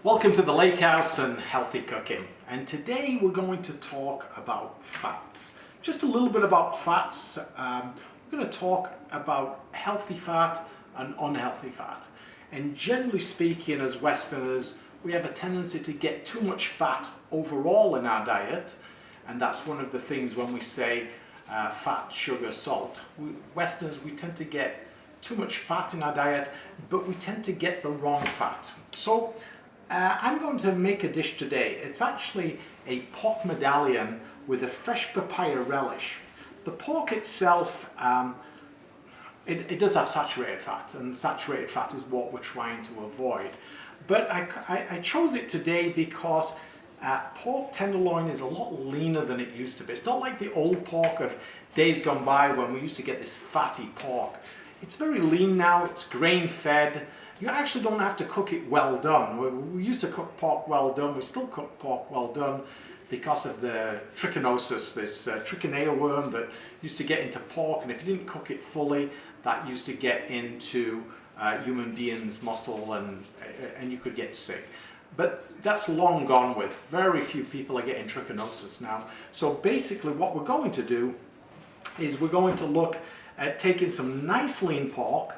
Welcome to the Lake House and Healthy Cooking, and today we're going to talk about fats. Just a little bit about fats. We're going to talk about healthy fat and unhealthy fat. And generally speaking, as Westerners, we have a tendency to get too much fat overall in our diet, and that's one of the things when we say fat, sugar, salt. Westerners, we tend to get too much fat in our diet, but we tend to get the wrong fat. So I'm going to make a dish today. It's actually a pork medallion with a fresh papaya relish. The pork itself, it does have saturated fat, and saturated fat is what we're trying to avoid. But I chose it today because pork tenderloin is a lot leaner than it used to be. It's not like the old pork of days gone by when we used to get this fatty pork. It's very lean now, it's grain fed. You actually don't have to cook it well done. We used to cook pork well done, we still cook pork well done because of the trichinosis, this trichinaea worm that used to get into pork, and if you didn't cook it fully, that used to get into human beings' muscle and you could get sick. But that's long gone with. Very few people are getting trichinosis now. So basically what we're going to do is we're going to look at taking some nice lean pork,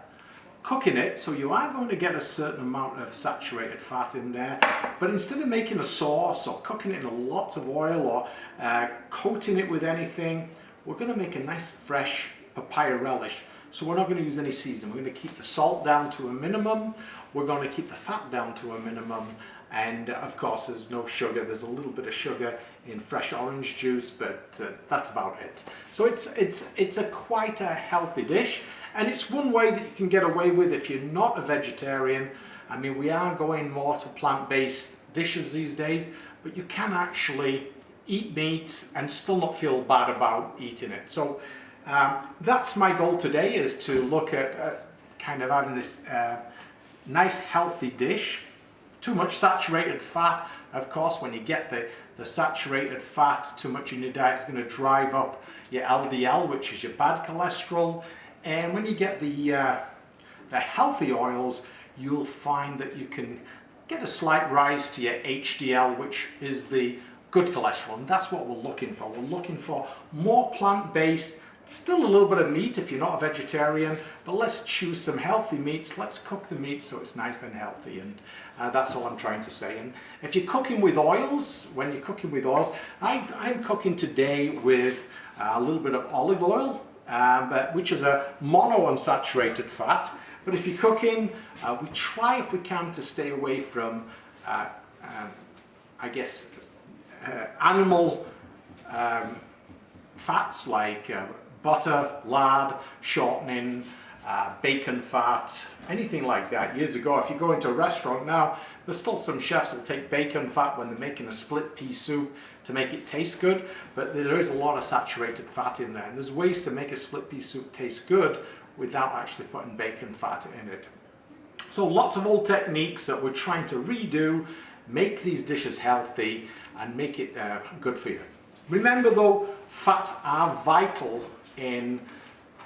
cooking it, so you are going to get a certain amount of saturated fat in there, but instead of making a sauce or cooking it in lots of oil or coating it with anything, we're going to make a nice fresh papaya relish. So we're not going to use any seasoning. We're going to keep the salt down to a minimum, we're going to keep the fat down to a minimum, and of course there's no sugar. There's a little bit of sugar in fresh orange juice, but that's about it. So it's quite a healthy dish. And it's one way that you can get away with if you're not a vegetarian. I mean, we are going more to plant-based dishes these days, but you can actually eat meat and still not feel bad about eating it. So that's my goal today, is to look at kind of having this nice healthy dish. Too much saturated fat, of course, when you get the saturated fat too much in your diet, it's going to drive up your LDL, which is your bad cholesterol. And when you get the healthy oils, you'll find that you can get a slight rise to your HDL, which is the good cholesterol, and that's what we're looking for. We're looking for more plant-based, still a little bit of meat if you're not a vegetarian, but let's choose some healthy meats. Let's cook the meat so it's nice and healthy, and that's all I'm trying to say. And if you're cooking with oils, when you're cooking with oils, I'm cooking today with a little bit of olive oil, which is a monounsaturated fat. But if you're cooking, we try if we can to stay away from, I guess, animal fats like butter, lard, shortening, bacon fat, anything like that. Years ago, if you go into a restaurant now, there's still some chefs that take bacon fat when they're making a split pea soup to make it taste good, but there is a lot of saturated fat in there, and there's ways to make a split pea soup taste good without actually putting bacon fat in it. So lots of old techniques that we're trying to redo, make these dishes healthy and make it good for you. Remember though, fats are vital in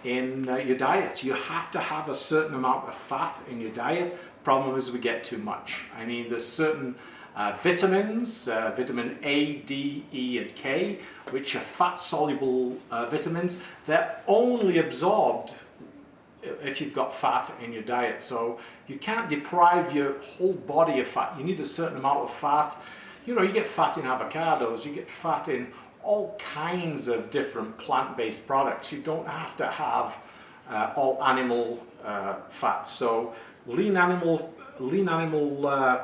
your diet. You have to have a certain amount of fat in your diet. Problem is we get too much. I mean, there's certain vitamins, vitamin A, D, E, and K, which are fat-soluble vitamins. They're only absorbed if you've got fat in your diet. So you can't deprive your whole body of fat. You need a certain amount of fat. You know, you get fat in avocados, you get fat in all kinds of different plant-based products. You don't have to have all animal fat. So lean animal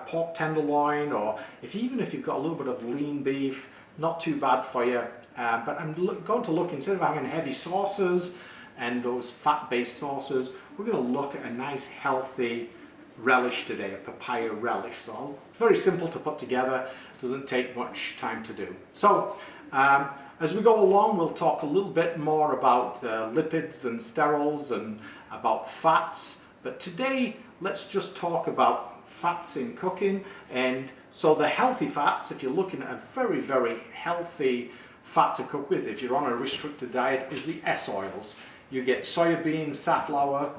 pork tenderloin, or even if you've got a little bit of lean beef, not too bad for you. But I'm going to look, instead of having heavy sauces and those fat-based sauces, we're going to look at a nice healthy relish today, a papaya relish. So it's very simple to put together, doesn't take much time to do. So as we go along, we'll talk a little bit more about lipids and sterols and about fats, but today let's just talk about fats in cooking. And so the healthy fats, if you're looking at a very, very healthy fat to cook with, if you're on a restricted diet, is the S oils. You get soybean, safflower,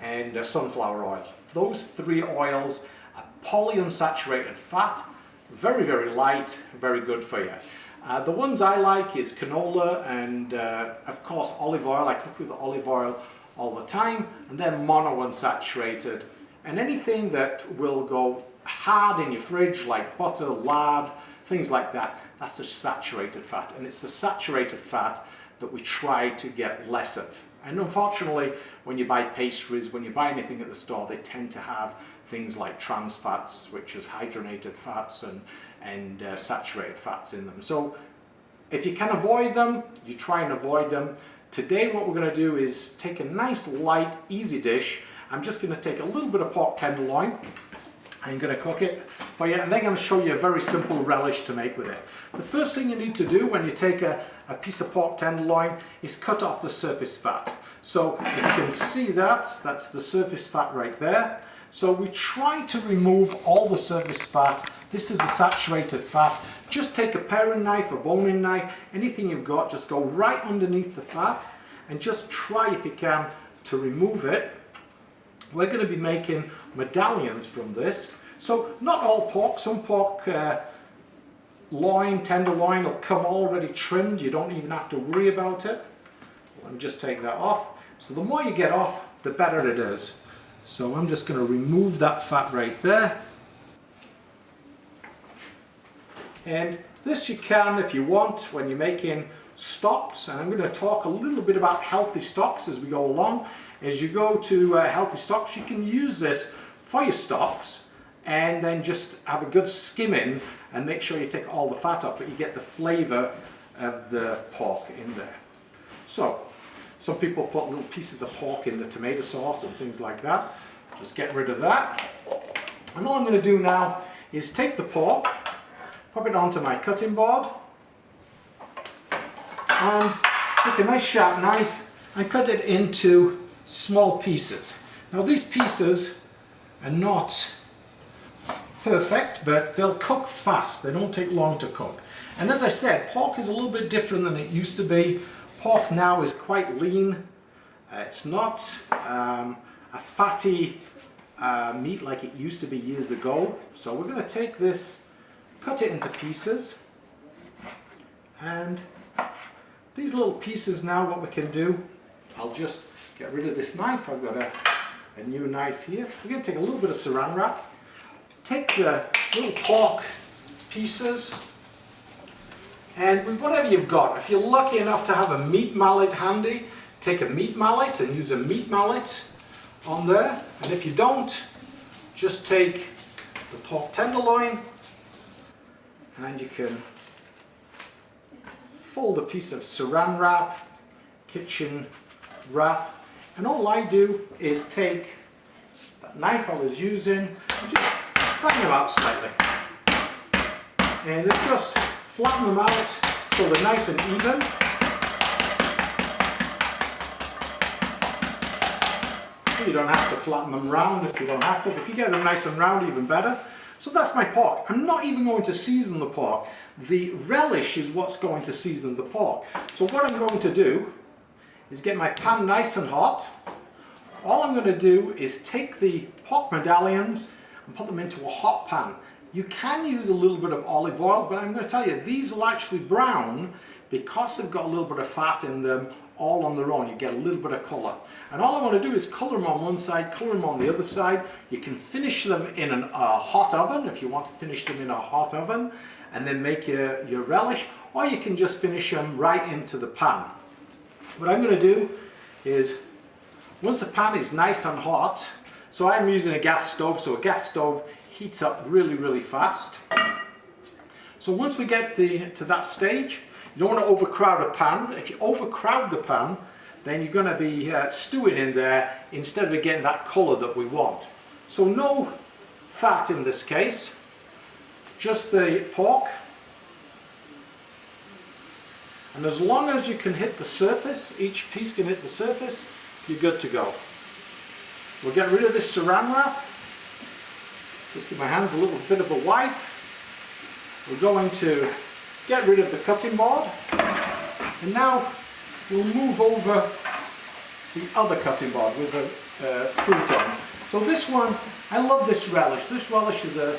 and sunflower oil. Those three oils are polyunsaturated fat, very, very light, very good for you. The ones I like is canola and of course olive oil. I cook with olive oil all the time, and then monounsaturated. And anything that will go hard in your fridge, like butter, lard, things like that, that's a saturated fat. And it's the saturated fat that we try to get less of. And unfortunately, when you buy pastries, when you buy anything at the store, they tend to have things like trans fats, which is hydrogenated fats and saturated fats in them. So if you can avoid them, you try and avoid them. Today what we're going to do is take a nice light, easy dish. I'm just going to take a little bit of pork tenderloin. I'm going to cook it for you, and then I'm going to show you a very simple relish to make with it. The first thing you need to do when you take a piece of pork tenderloin is cut off the surface fat. So if you can see that, that's the surface fat right there. So we try to remove all the surface fat. This is the saturated fat. Just take a paring knife, a boning knife, anything you've got, just go right underneath the fat and just try, if you can, to remove it. We're going to be making medallions from this. So not all pork, some pork loin, tenderloin will come already trimmed. You don't even have to worry about it. Let me just take that off. So the more you get off, the better it is. So I'm just going to remove that fat right there. And this you can, if you want, when you're making stocks. And I'm going to talk a little bit about healthy stocks as we go along. As you go to healthy stocks, you can use this for your stocks and then just have a good skimming and make sure you take all the fat off, but you get the flavour of the pork in there. So some people put little pieces of pork in the tomato sauce and things like that. Just get rid of that. And all I'm going to do now is take the pork, pop it onto my cutting board, and take a nice sharp knife and cut it into small pieces. Now these pieces are not perfect, but they'll cook fast. They don't take long to cook. And as I said, pork is a little bit different than it used to be. Pork now is quite lean. It's not a fatty meat like it used to be years ago. So we're going to take this, cut it into pieces, and these little pieces now, what we can do, I'll just get rid of this knife. I've got a new knife here. We're going to take a little bit of saran wrap, take the little pork pieces, and with whatever you've got, if you're lucky enough to have a meat mallet handy, take a meat mallet and use a meat mallet on there. And if you don't, just take the pork tenderloin and you can fold a piece of saran wrap, kitchen wrap, and all I do is take that knife I was using and just flatten them out slightly. And then just flatten them out so they're nice and even. You don't have to flatten them round if you don't have to, but if you get them nice and round, even better. So that's my pork. I'm not even going to season the pork. The relish is what's going to season the pork. So what I'm going to do is get my pan nice and hot. All I'm going to do is take the pork medallions and put them into a hot pan. You can use a little bit of olive oil, but I'm going to tell you, these will actually brown because they've got a little bit of fat in them all on their own. You get a little bit of colour. And all I want to do is colour them on one side, colour them on the other side. You can finish them in a hot oven if you want to finish them in a hot oven and then make your relish, or you can just finish them right into the pan. What I'm going to do is, once the pan is nice and hot, so I'm using a gas stove, so a gas stove heats up really, really fast. So once we get to that stage, you don't want to overcrowd a pan. If you overcrowd the pan, then you're going to be stewing in there instead of getting that colour that we want. So no fat in this case, just the pork. And as long as you can hit the surface, each piece can hit the surface, you're good to go. We'll get rid of this saran wrap. Just give my hands a little bit of a wipe. We're going to get rid of the cutting board. And now we'll move over the other cutting board with the fruit on. So this one, I love this relish. This relish is a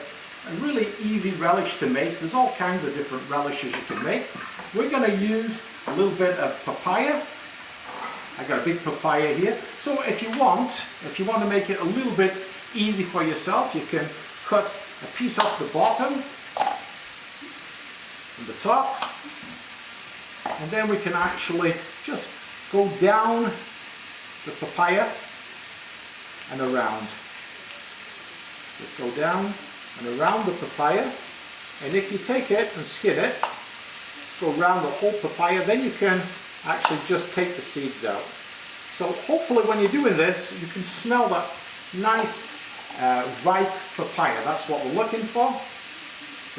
really easy relish to make. There's all kinds of different relishes you can make. We're going to use a little bit of papaya. I got a big papaya here. So if you want to make it a little bit easy for yourself, you can cut a piece off the bottom and the top, and then we can actually just go down the papaya and around. Just go down and around the papaya, and if you take it and skin it, go around the whole papaya, then you can actually just take the seeds out. So hopefully when you're doing this, you can smell that nice ripe papaya. That's what we're looking for.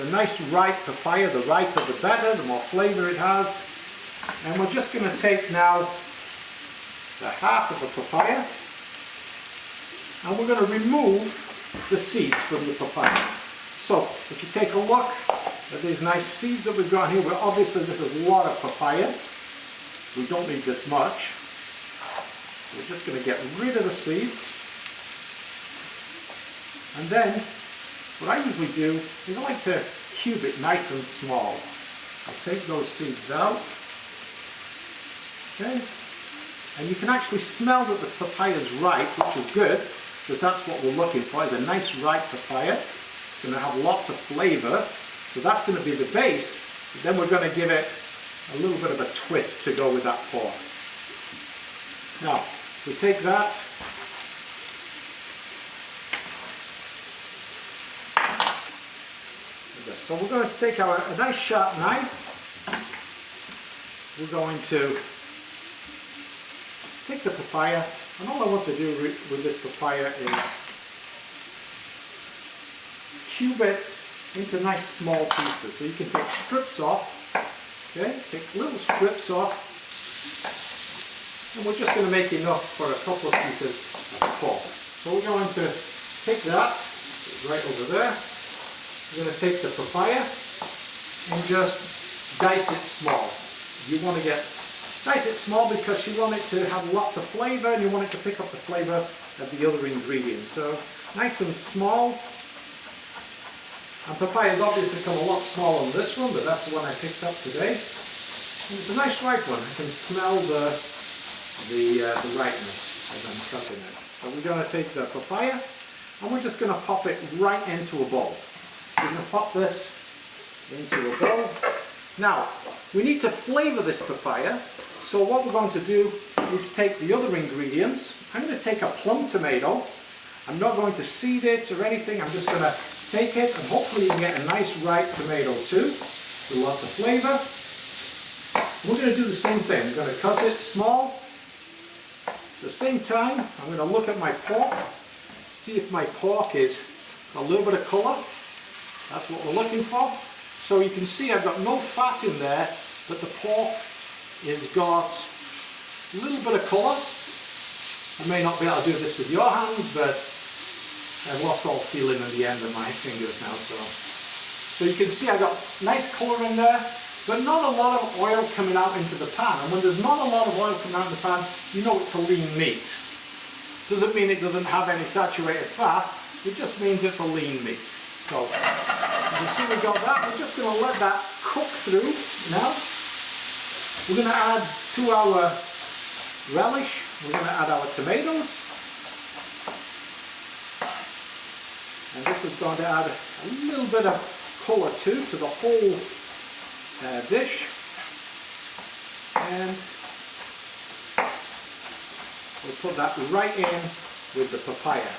The nice ripe papaya, the riper the better, the more flavor it has. And we're just going to take now the half of the papaya, and we're going to remove the seeds from the papaya. So if you take a look at these nice seeds that we've got here, well, obviously this is a lot of papaya. We don't need this much. We're just going to get rid of the seeds. And then what I usually do is I like to cube it nice and small. I'll take those seeds out. Okay. And you can actually smell that the papaya is ripe, which is good, because that's what we're looking for, is a nice ripe papaya. It's going to have lots of flavor, so that's going to be the base. But then we're going to give it a little bit of a twist to go with that pork. Now, we take that, so we're going to take a nice sharp knife. We're going to take the papaya, and all I want to do with this papaya is cube it into nice small pieces. So you can take strips off, okay? Take little strips off, and we're just going to make enough for a couple of pieces of pork. So we're going to take that, right over there. We're going to take the papaya and just dice it small. You want to dice it small because you want it to have lots of flavor, and you want it to pick up the flavor of the other ingredients. So nice and small. And papaya has obviously come a lot smaller than this one, but that's the one I picked up today. And it's a nice ripe one. I can smell the ripeness as I'm cutting it. So we're going to take the papaya, and we're just going to pop it right into a bowl. We're going to pop this into a bowl. Now, we need to flavor this papaya, so what we're going to do is take the other ingredients. I'm going to take a plum tomato. I'm not going to seed it or anything. I'm just going to take it, and hopefully you can get a nice ripe tomato too, with lots of flavor. We're going to do the same thing. I'm going to cut it small. At the same time, I'm going to look at my pork, see if my pork is a little bit of colour. That's what we're looking for. So you can see I've got no fat in there, but the pork has got a little bit of colour. I may not be able to do this with your hands, but I've lost all feeling in the end of my fingers now. So you can see I've got nice colour in there, but not a lot of oil coming out into the pan. And when there's not a lot of oil coming out in the pan, you know it's a lean meat. Doesn't mean it doesn't have any saturated fat, it just means it's a lean meat. So, you see we've got that. We're just going to let that cook through now. We're going to add to our relish, we're going to add our tomatoes. And this is going to add a little bit of colour too to the whole dish. And we'll put that right in with the papaya.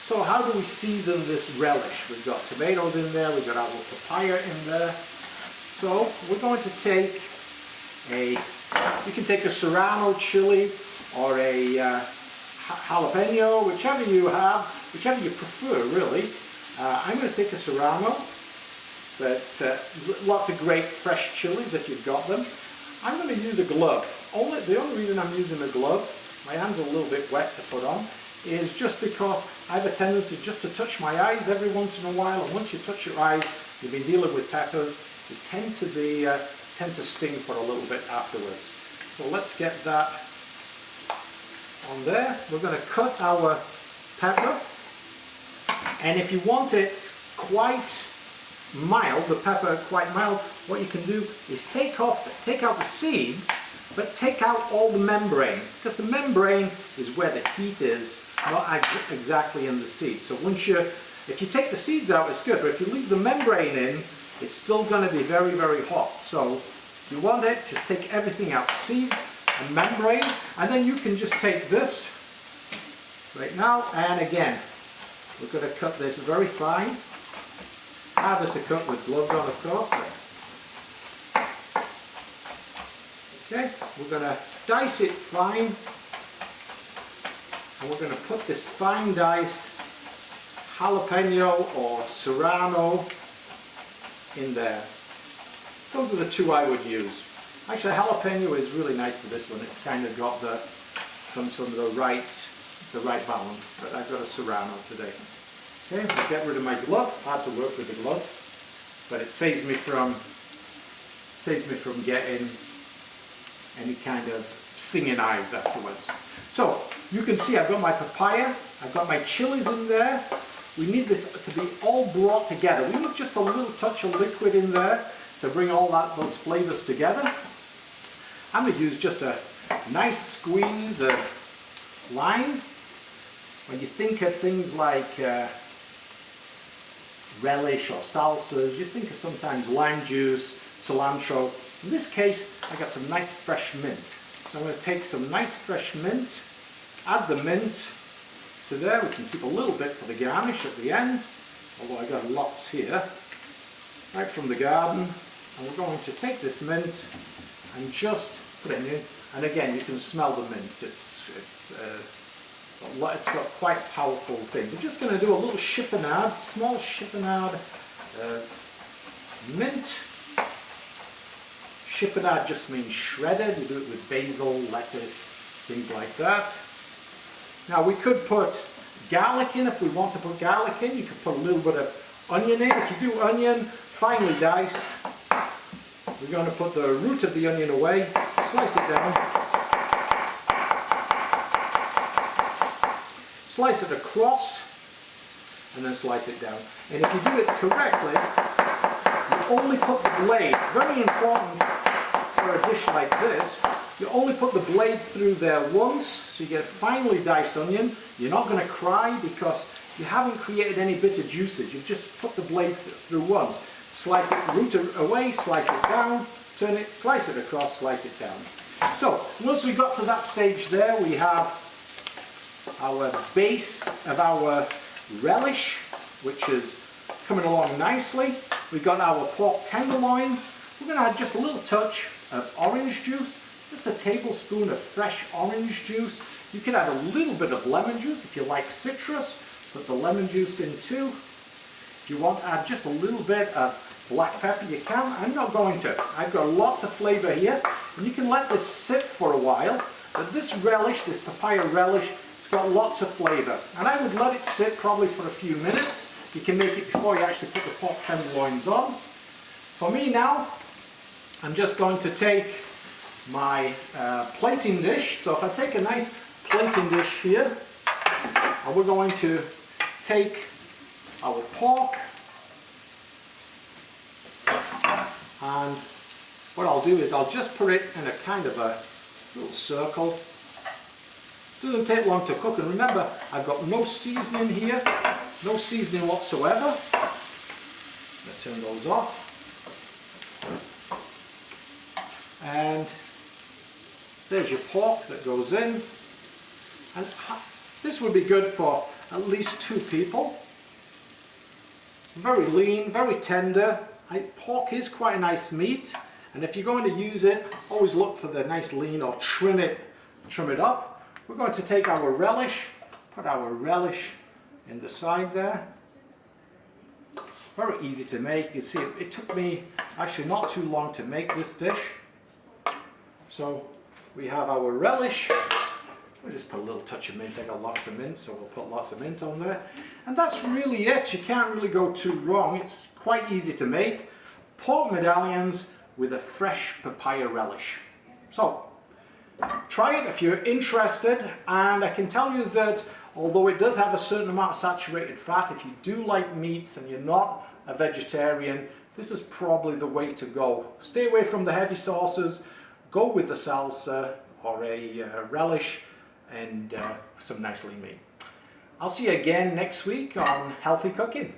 So how do we season this relish? We've got tomatoes in there, we've got our papaya in there. So we're going to take you can take a serrano chili or a jalapeno, whichever you have, whichever you prefer really. I'm going to take a serrano, but lots of great fresh chilies if you've got them. I'm going to use a glove. The only reason I'm using a glove, my hands are a little bit wet to put on, is just because I have a tendency just to touch my eyes every once in a while, and once you touch your eyes, you've been dealing with peppers, they tend to sting for a little bit afterwards. So let's get that on there. We're going to cut our pepper. And if you want it quite mild, the pepper quite mild, what you can do is take out the seeds, but take out all the membrane, because the membrane is where the heat is, not exactly in the seed. So if you take the seeds out, it's good, but if you leave the membrane in, it's still going to be very, very hot. So if you want it, just take everything out, seeds and membrane, and then you can just take this right now, and again, we're going to cut this very fine. Harder to cut with gloves on, of course. Okay, we're going to dice it fine, and we're going to put this fine diced jalapeno or serrano in there. Those are the two I would use. Actually, jalapeno is really nice for this one. It's kind of got comes from the right balance. But I've got a serrano today. Okay, I'll get rid of my glove. Hard to work with the glove, but it saves me from getting any kind of stinging eyes afterwards. So you can see I've got my papaya, I've got my chilies in there. We need this to be all brought together. We need just a little touch of liquid in there to bring all those flavors together. I'm going to use just a nice squeeze of lime. When you think of things like relish or salsas, you think of sometimes lime juice, cilantro. In this case, I got some nice fresh mint. So I'm going to take some nice fresh mint, add the mint to there. We can keep a little bit for the garnish at the end, although I got lots here, right from the garden. And we're going to take this mint and just put it in. And again, you can smell the mint. It's got quite powerful things. We're just going to do a little chiffonade, small chiffonade mint. Chiffonade just means shredded. You do it with basil, lettuce, things like that. Now we could put garlic in if we want to put garlic in. You could put a little bit of onion in. If you do onion, finely diced, we're going to put the root of the onion away, slice it down, slice it across, and then slice it down. And if you do it correctly, you only put the blade, very important for a dish like this, you only put the blade through there once, so you get a finely diced onion. You're not going to cry because you haven't created any bitter juices. You've just put the blade through once. Slice it, root it away, slice it down, turn it, slice it across, slice it down. So, once we got to that stage there, we have our base of our relish, which is coming along nicely. We've got our pork tenderloin. We're going to add just a little touch of orange juice, just a tablespoon of fresh orange juice. You can add a little bit of lemon juice if you like citrus. Put the lemon juice in too. If you want to add just a little bit of black pepper, you can. I'm not going to. I've got lots of flavor here, and you can let this sit for a while. But this relish, this papaya relish, it's got lots of flavor, and I would let it sit probably for a few minutes. You can make it before you actually put the pork tenderloins on. For me now, I'm just going to take my plating dish. So if I take a nice plating dish here, and we're going to take our pork, and what I'll do is I'll just put it in a kind of a little circle. Doesn't take long to cook, and remember, I've got no seasoning here, no seasoning whatsoever. Let's turn those off. And there's your pork that goes in. And this would be good for at least 2 people. Very lean, very tender. Pork is quite a nice meat, and if you're going to use it, always look for the nice lean, or trim it up. We're going to take our relish, put our relish in the side there. Very easy to make. You can see it took me actually not too long to make this dish. So we have our relish. We'll just put a little touch of mint. I got lots of mint, so we'll put lots of mint on there. And that's really it. You can't really go too wrong. It's quite easy to make. Pork medallions with a fresh papaya relish. So try it if you're interested, and I can tell you that although it does have a certain amount of saturated fat. If you do like meats and you're not a vegetarian, this is probably the way to go. Stay away from the heavy sauces, go with the salsa or a relish and some nice lean meat. I'll see you again next week on Healthy Cooking.